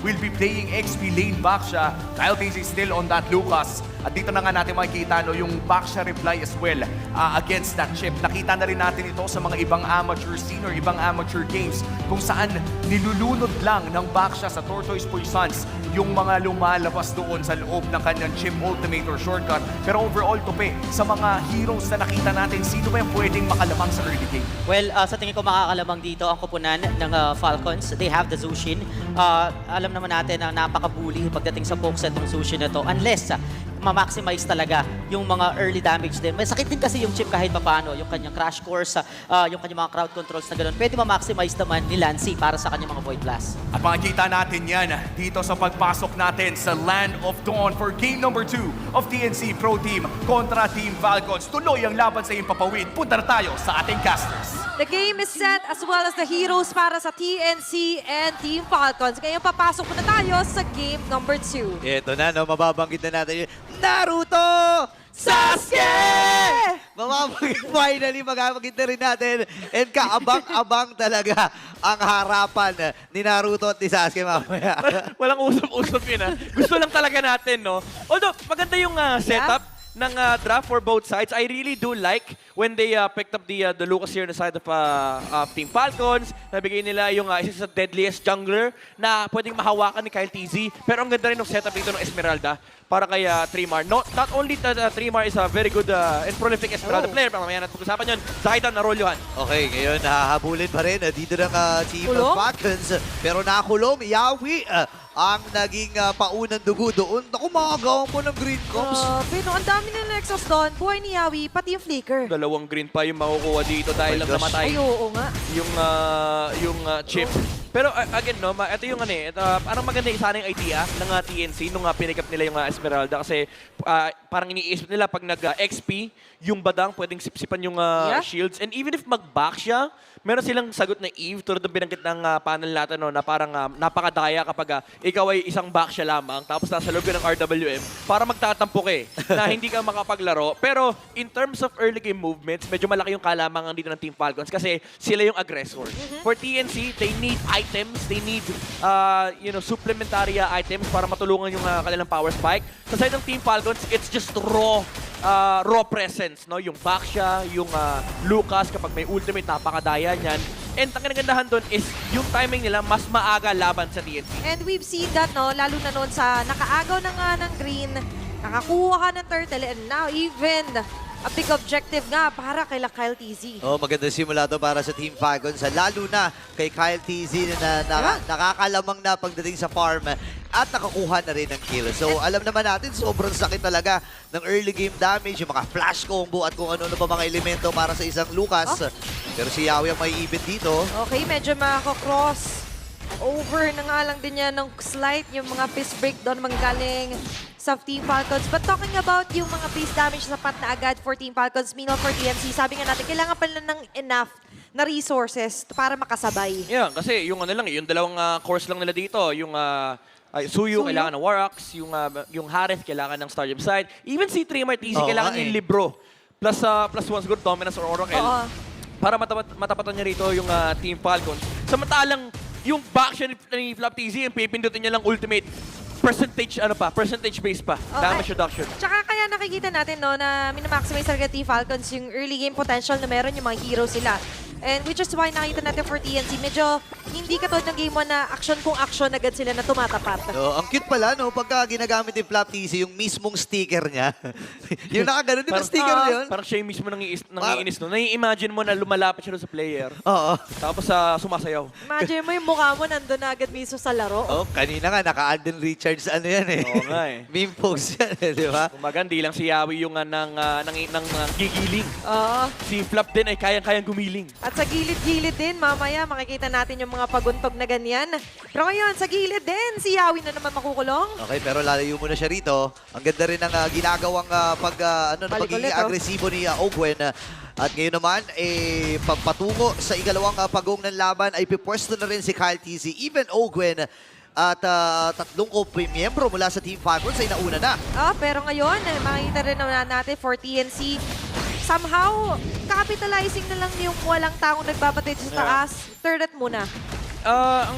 will be playing XP lane Baxia. Kyle Casey still on that Lucas. At dito na nga natin makikita no, yung Baxia reply as well against that chip. Nakita na rin natin ito sa mga ibang amateur scene or ibang amateur games kung saan nilulunod lang ng Baxia sa Tortoise Poisons yung mga lumalabas doon sa loob ng kanyang chip ultimate or shortcut. Pero overall, Tope, sa mga heroes na nakita natin, sino ba yung pwedeng makalamang sa early game? Well, sa tingin ko makakalamang dito ang kupunan ng Falcons. They have the Zushin. Alam naman natin na napaka-bully pagdating sa pokeset ng Zushin na to. Unless ma-maximize talaga yung mga early damage din. May sakit din kasi yung chip kahit paano. Yung kanyang crash course, yung kanyang mga crowd controls na gano'n. Pwede ma-maximize naman ni Lancy para sa kanyang mga Void Blast. At makikita natin yan dito sa pagpasok natin sa Land of Dawn for game number 2 of TNC Pro Team kontra Team Falcons. Tuloy ang laban sa Impapawid. Punta na tayo sa ating casters. The game is set as well as the heroes para sa TNC and Team Falcons. Ngayon papasok na tayo sa game number 2. Ito na, no, mababanggit na natin yung Naruto! Sasuke! Finally, mababanggit na rin natin. And kaabang-abang talaga ang harapan ni Naruto at ni Sasuke mamaya. Walang usap-usap yun, ha? Gusto lang talaga natin, no? Although, maganda yung setup ng draft for both sides. I really do like when they picked up the Lucas here on the side of Team Falcons. Nabigay nila yung isa sa deadliest jungler na pwedeng mahawakan ni Kyle TZ. Pero ang ganda rin ng setup dito ng Esmeralda para kay Trimar. Not only that Trimar is a very good and prolific Esmeralda player, pero mamaya natin pag-usapan yun. Zahidan na role yun. Okay, ngayon hahabulin pa rin dito ng Team Kulong? Falcons. Pero nakulong, Yawi ang naging paunang dugo doon. Naku, makagawang po ng Green Cops. Pero ang dami ng Nexus doon. Buhay ni Yawi, pati yung Flicker. Dalawang green pa yung makukuha dito dahil lang gosh. namatay Ay, oo nga. yung chip. Pero again, no, ito yung parang maganda sana yung idea ng TNC nung pinick up nila yung Esmeralda kasi parang iniisip nila pag nag-XP, yung badang pwedeng sipsipan yung shields. And even if mag-back siya, meron silang sagot na Eve tulad ng binanggit ng panel natin no, na parang napakadaya kapag ikaw ay isang back siya lamang tapos nasa loob ng RWM para magtatampok na hindi ka makapaglaro. Pero in terms of early game movements, medyo malaki yung kalamangan dito ng Team Falcons kasi sila yung aggressor. For TNC, they need items, they need supplementary items para matulungan yung kanilang power spike. Sa side ng Team Falcons, it's just raw presence, no? Yung Baxia, yung Lucas kapag may ultimate, napakadaya niyan. And ang kinagandahan doon is yung timing nila mas maaga laban sa TNC. And we've seen that, no? Lalo na noon sa nakaagaw na nga ng green, nakakuha ka ng turtle, and now even a big objective nga para kay Kyle TZ. Oh, magandang simula to para sa Team Falcons, lalo na kay Kyle TZ na nakakalamang na pagdating sa farm at nakakuha na rin ng kill. So, alam naman natin, sobrang sakit talaga ng early game damage, yung mga flash combo at kung ano-ano pa mga elemento para sa isang Lucas. Pero si Yawi ang may ibit dito. Okay, medyo makaka-cross over na nga lang din yan ng slight, yung mga fist break doon manggaling sa Team Falcons. But talking about yung mga base damage sapat na agad for Team Falcons, meanwhile for TNC, sabi nga natin, kailangan pala ng enough na resources para makasabay. Yeah, kasi yung yung dalawang course lang nila dito, yung Suyu, kailangan ng Warax, yung Harith, kailangan ng Stardom Side. Even si Trimar TZ, kailangan yung Libro. Plus one siguro Dominance or Oracle. Para matapatan niya rito yung Team Falcons. Samantalang yung back siya ni Flap TZ, yung pipindutin niya lang ultimate. Percentage base pa. Damage reduction. Tsaka kaya nakikita natin no, na minamaximize talaga Team Falcons yung early game potential na meron yung mga heroes sila. And which is why nakita natin for TNC, medyo hindi katulad ng game 1 na action kung action agad sila na tumatapat. Ang cute pala, no? Pagka ginagamit yung Flap TC, yung mismong sticker niya. Yung nakaganon, di ba sticker na yun? Parang siya yung mismo nangiinis no. Nai-imagine mo na lumalapit siya sa player. Oo. Tapos sumasayaw. Imagine mo yung mukha mo nandun na agad mismo sa laro. Oh, kanina nga, naka-Alden Richards, ano yan eh. Oo nga eh. Meme post yan eh, di ba? Kumbaga, hindi lang si Yawi yung nang gigiling. Oo. Si Flap din ay kayang-kayang gumiling. At sa gilid-gilid din, mamaya makikita natin yung mga paguntog na ganyan. Pero ngayon, sa gilid din, si Yawi na naman makukulong. Okay, pero lalayo muna siya rito. Ang ganda rin ng ginagawang pagiging agresibo ni Ogwen. At ngayon naman, patungo sa ikalawang pagong ng laban ay pipwesto na rin si Kyle TZ. Even Ogwen at tatlong miyembro mula sa Team Falcons ay nauna na. Pero ngayon, makikita rin naman natin for TNC, somehow, capitalizing na lang yung walang taong nagbabatid sa taas. Third at muna. ang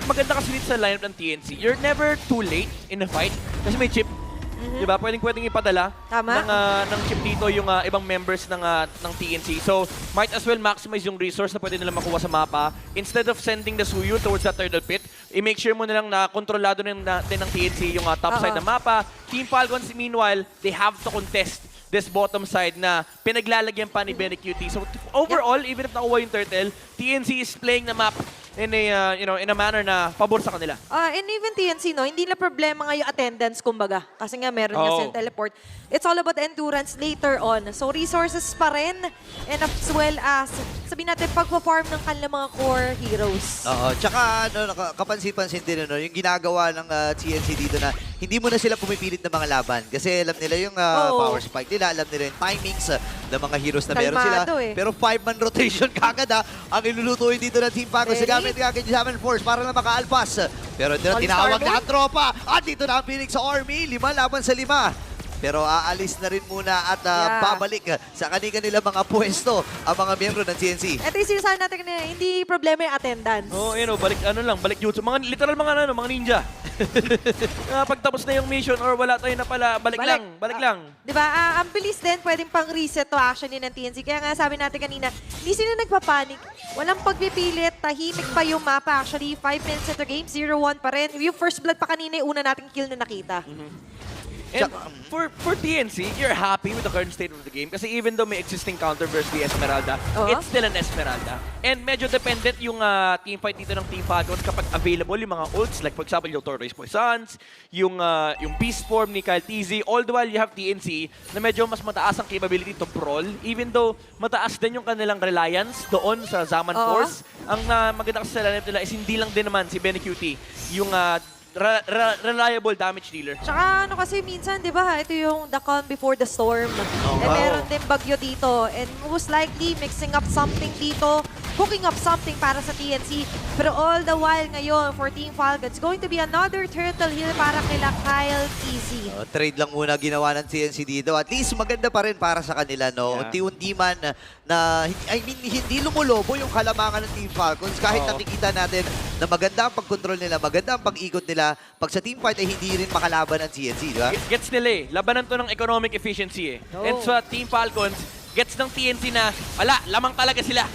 maganda kasi dito sa lineup ng TNC, you're never too late in a fight kasi may chip. Diba? Pwedeng ipadala Tama. ng chip dito yung ibang members ng TNC. So, might as well maximize yung resource na pwede nila makuha sa mapa. Instead of sending the Suyu towards that turtle pit, i-make sure mo na lang na kontrolado din ng TNC yung top side ng mapa. Team Falcons, meanwhile, they have to contest this bottom side na pinaglalagyan pa ni Benny QT. So, overall, even if nakuha yung turtle, TNC is playing the map in a manner na pabor sa kanila. And even TNC, no, hindi na problema nga yung attendance, kumbaga. Kasi nga meron nga Oo. silang teleport. It's all about endurance later on. So resources pa rin, and as well as, sabihin natin, pagpa-farm ng kanilang mga core heroes. Oo, tsaka kapansin-pansin din yung ginagawa ng TNC dito na hindi mo na sila pumipilit ng mga laban kasi alam nila yung Oo. power spike nila, alam nila yung timings ng mga heroes na meron sila. Kalmado eh. Pero 5-man rotation kagad ang ilulutuin dito ng Team Falcons. Ready? Gamit nga kay Jaman Force para na makaalpas. Pero ito na, All-star tinawag na mode? ang tropa. At dito na ang Phoenix sa Army, 5 laban sa 5. Pero aalis na rin muna at Yeah. babalik sa kanila mga pwesto ang mga miyembro ng TNC. Ito yung sinasabi natin kanina, hindi problema yung attendance. Balik jutsu. Literal mga ninja. Pagtapos na yung mission or wala tayo na pala, balik lang. Diba? Ang bilis din, pwedeng pang reset to actually ng TNC. Kaya nga sabi natin kanina, hindi sila nagpapanik. Walang pagpipilit, tahimik pa yung mapa. Actually, 5 minutes into game, 0-1 pa rin. Yung first blood pa kanina, yung una nating kill na nakita. And for TNC, you're happy with the current state of the game kasi even though may existing counter versus the Esmeralda, Oo. it's still an Esmeralda. And medyo dependent yung team fight dito ng Team Falcons kapag available yung mga ults, like for example yung Tortoise Poisons, yung Beast Form ni Kyle TZ, all the while you have TNC na medyo mas mataas ang capability to brawl, even though mataas din yung kanilang reliance doon sa Zaman Oo. Force. Ang maganda kasi sa lineup nila is hindi lang din naman si Benny QT, yung reliable damage dealer. Tsaka ano kasi minsan, di ba, ito yung the calm before the storm. Eh, meron din bagyo dito. And most likely, mixing up something dito, hooking up something para sa TNC. Pero all the while ngayon, for Team Falcons, going to be another turtle heal para kila Kyle TZ. Trade lang muna ginawa ng TNC dito. At least maganda pa rin para sa kanila, no? Yeah. Unti-unti man hindi lumulobo yung kalamangan ng Team Falcons. Kahit Oo. nakikita natin na maganda ang pag-control nila, maganda ang pag-ikot nila. Pag sa team fight ay hindi rin makalaban ng TNC, di ba? Gets nila eh. Labanan to ng economic efficiency eh. Oo. And sa Team Falcons, gets ng TNC na, lamang talaga sila.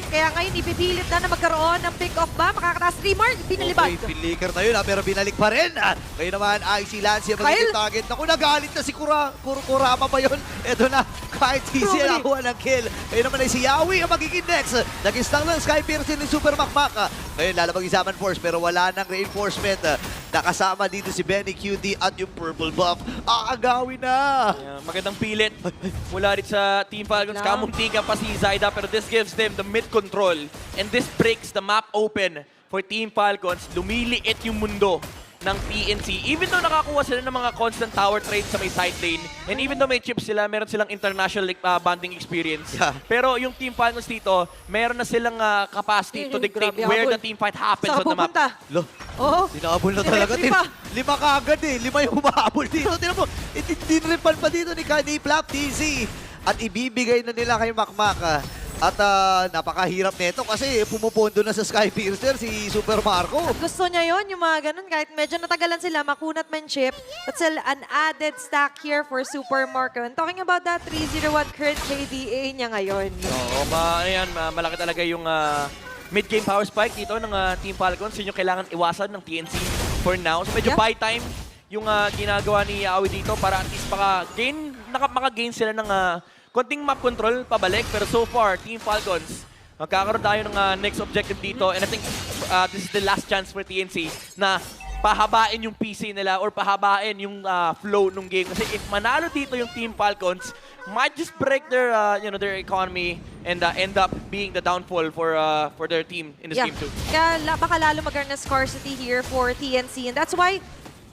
Kaya ngayon, ipipilit na magkaroon ng pick-off ba? Makakataas 3 mark, pinalibag. Okay, flicker na yun, pero binalik pa rin. Ngayon naman, IC Lance yung magiging Kyle? target. Naku, nagalit na si Kurama pa yun. Ito na, kahit easy Truly. nakuha ng kill. Ngayon naman ay si Yawi ang magiging next. Nag-stang ng Sky Piercing ni Super Makmak. Ngayon, lalabag yung Zaman Force, pero wala nang reinforcement. Nakasama dito si Benny QT at yung purple buff. Aagawin na! Magandang pilit mula rin sa Team Falcons. Lang. Kamuntikan pa si Zyda, pero this gives them the mid control. And this breaks the map open for Team Falcons. Lumiliit yung mundo ng PNC. Even though nakakuha sila ng mga constant tower trades sa may side lane, and even though may chips sila, meron silang international bonding experience. Yeah. Pero yung Team Falcons dito, meron na silang capacity to dictate Grabe, where habol. the team fight happens Saan on the map. pupunta? Lo, Oo. tinabol na talaga. Directly pa. 5 kaagad eh. 5 yung humahabol dito. Tinan mo, itinripan pa dito ni Flap TZ. At ibibigay na nila kay Makmak. At napakahirap nito kasi pumupondo na sa Sky Piercer si Super Marco. Gusto niya yon yung mga ganun. Kahit medyo natagalan sila, makunat man chip. But still, an added stack here for Super Marco. And talking about that 301 current KDA niya ngayon. Oo, malaki talaga yung mid-game power spike dito ng Team Falcons. Yun yung kailangan iwasan ng TNC for now. So medyo Yeah. buy time yung ginagawa ni Yawi dito para at least maka-gain sila ng konting map control pabalik. Pero so far, Team Falcons, magkakaroon tayo ng next objective dito. And I think this is the last chance for TNC na pahabain yung PC nila or pahabain yung flow ng game. Kasi if manalo dito yung Team Falcons, might just break their their economy and end up being the downfall for their team in this game too. Kaya baka lalo magkaroon ng scarcity here for TNC. And that's why,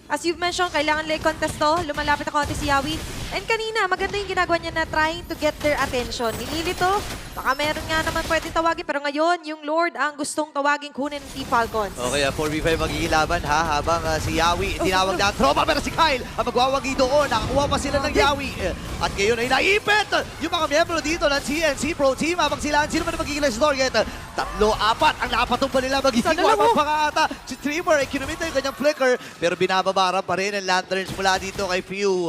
as you've mentioned, kailangan late contest to. Lumalapit na konti si Yawi. And kanina, maganda yung ginagawa niya na trying to get their attention. Nililito, baka meron nga naman pwede tawagin. Pero ngayon, yung Lord ang gustong tawagin kunin ng Team Falcons. Okay, 4v5 magiging laban ha, habang si Yawi tinawag na ang tropa, pero si Kyle ang magwawagi doon. Nakakuha pa sila ng Yawi. At ngayon ay naipit yung mga miyembro dito ng CNC Pro Team. Habang sila, sino man ang magiging last target? 3, 4 ang napatumba nila. Magiging Sa dalawa. wabang pa nga ata. Si Trimmer ay kinumita yung kanyang flicker, pero binababara pa rin ang lanterns mula dito kay Few.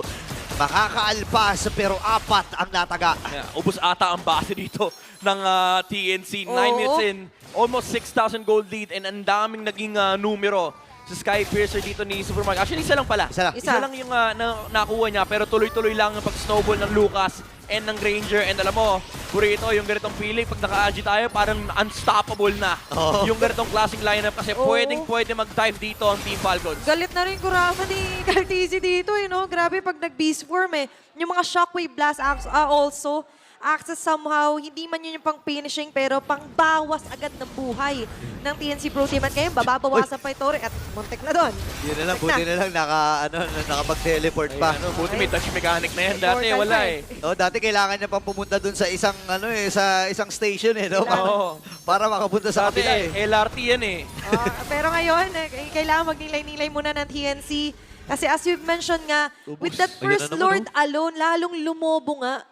Makakaalpas, pero 4 ang nataga. Yeah, ubos ata ang base dito ng TNC. 9 Oo. minutes in, almost 6,000 gold lead, and ang daming naging numero sa Sky Piercer dito ni Supermarket. Actually, isa lang pala. Isa lang. Isa lang yung nakuha niya, pero tuloy-tuloy lang ang pag-snowball ng Lucas and ng Granger. And alam mo, Burrito, yung ganitong feeling, pag naka-agi tayo, parang unstoppable na. Oo. Yung ganitong classic lineup kasi Oo. pwede mag-dive dito ang Team Falcons. Galit na rin Kurama ni Kaltizi dito, Grabe pag nag-beast form Yung mga shockwave blast also acts as somehow, hindi man yun yung pang finishing, pero pang bawas agad ng buhay ng TNC Pro Team. At ngayon, babawasan pa ito at muntik na doon. Yun na lang, buti na lang nakapag-teleport pa. Ay, buti may touch mechanic na yan. Dati wala eh. Oh, dati kailangan niya pang pumunta dun sa isang sa isang station no? Oo. Para makapunta sa Dati kabila eh. LRT yan eh. Pero ngayon, kailangan magnilay-nilay muna ng TNC. Kasi as we've mentioned nga, with that Ayun na first naman, Lord alone, lalong lumobo nga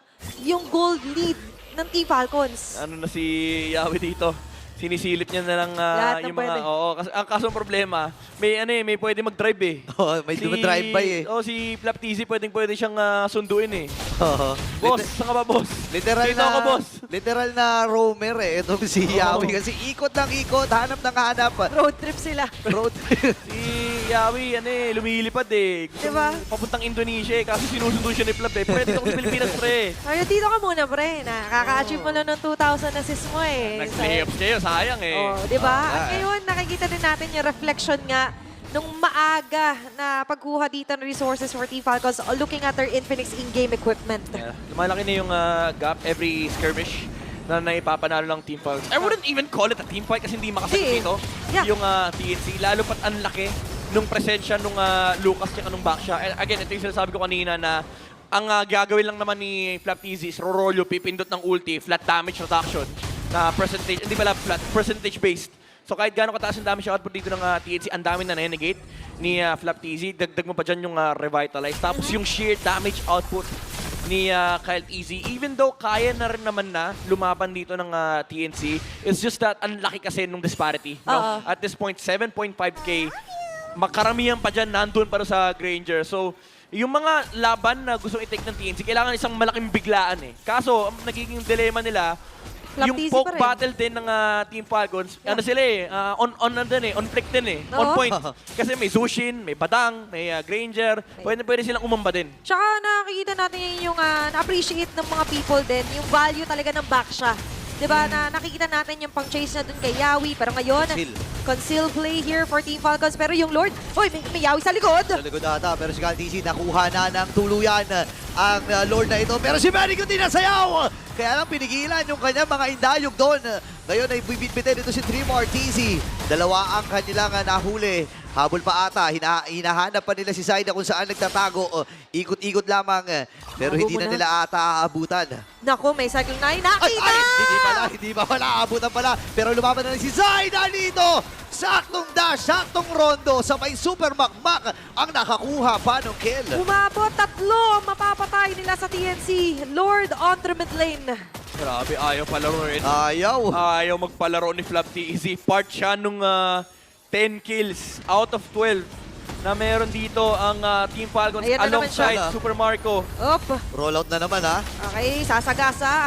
yung gold lead ng Team Falcons. Ano na si Yawi dito? Sinisilip niya na lang Lahat ng yung mga... pwede. Oo, kasi ang kasong problema, may pwede mag-drive eh. Oh, may drive-by eh. Oh, si Flap TZ pwede siyang sunduin eh. Oo. Boss, saan ka ba boss? Literal Dito na, ako, boss. literal na roamer eh. Ito si Yawi kasi ikot ng ikot, hanap ng hanap. Road trip sila. Road Si Yawi, lumilipad eh. Gusto Diba? papuntang Indonesia eh, kasi sinusundo siya ni Flap eh. Pwede ako sa Pilipinas, pre. Ay, dito ka muna, pre. Nakaka-achieve mo lang ng 2,000 assists mo Nag-playoffs kayo, sayang eh. Oh, di ba? Oo nga At ngayon, nakikita din natin yung reflection nga nung maaga na pagkuha dito ng resources for Team Falcons looking at their Infinix in-game equipment. Yeah. Lumalaki na yung gap every skirmish na naipapanalo ng Team Falcons. I wouldn't even call it a team fight kasi hindi makasakit Hindi. dito Yeah. yung TNC. Lalo pat ang laki nung presensya nung Lucas at nung Baksha. And again, ito yung sinasabi ko kanina na ang gagawin lang naman ni Flap TZ is Rorolyo, pipindot ng ulti, flat damage reduction na percentage, hindi pala flat, percentage based. So kahit gaano kataas ang damage output dito ng TNC, ang dami na na-negate ni Flap TZ. Dagdag mo pa dyan yung Revitalize. Tapos yung sheer damage output ni Kyle TZ. Even though kaya na rin naman na lumaban dito ng TNC, it's just that ang laki kasi nung disparity. No? Oo. At this point, 7.5K, makaramihan pa dyan nandun para sa Granger. So, yung mga laban na gustong i-take ng TNC, kailangan isang malaking biglaan eh. Kaso, ang nagiging dilema nila, Flap yung TZ poke pa rin. battle din ng Team Falcons, ano sila eh, on flick din eh, on Oo. point. Kasi may Zushin, may Badang, may Granger, pwede silang umamba din. Tsaka nakikita natin yung na-appreciate ng mga people din, yung value talaga ng Baksha. Diba, na nakikita natin yung pang-chase na dun kay Yawi. Pero ngayon, conceal play here for Team Falcons. Pero yung Lord, may Yawi sa likod. Sa likod ata, pero si Kaltizi nakuha na ng tuluyan ang Lord na ito. Pero si Manny Kuti nasayaw! Kaya lang pinigilan yung kanyang mga indayog doon. Ngayon ay bibitbitin ito si Dream RTZ. Dalawa ang kanilang nahuli. Habol pa ata, hinahanap pa nila si Zaida kung saan nagtatago. Ikot-ikot lamang, pero hindi na nila ata aabutan. Naku, may cycle na nakita! Hindi pa pala, aabutan pala. Pero lumaban na rin si Zaida dito. Saktong dash, saktong rondo, sabay super makmak ang nakakuha pa ng kill. Umabot, 3 ang mapapatay nila sa TNC. Lord on the mid lane. Grabe, ayaw palaro rin. Ayaw. Ayaw magpalaro ni Flap TZ. Part siya nung 10 kills out of 12 na meron dito ang Team Falcons Ayan na naman alongside siya. Super Marco. Up. Rollout na naman ha. Okay, sasagasa.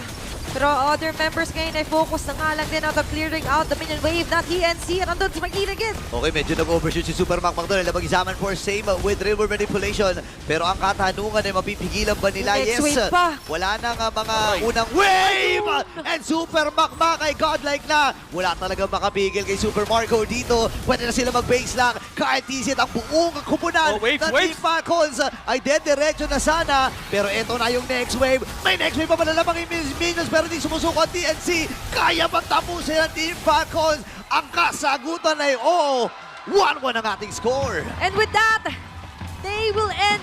Pero other members ngayon ay focus na nga lang din on the clearing out the minion wave na TNC. At andun si Magirigin. Okay, medyo nag-overshoot si Super Mac doon. Napag-isaman for same with river manipulation. Pero ang katanungan ay mapipigilan ba nila? Next Yes. wave pa. Wala na nga mga Aray. unang wave! And Super Mac ay godlike na. Wala talaga makapigil kay Super Marco dito. Pwede na sila mag-base lang. Kyle TZ ang buong kupunan Oh, waves, ng Team waves. Falcons ay dead-diretso na sana. Pero eto na yung next wave. May next wave pa pala lamang yung minions pero di sumusuko ang TNC. Kaya bang tapusin ang Team Falcons? Ang kasagutan ay oo. 1-1 ang ating score. And with that, they will end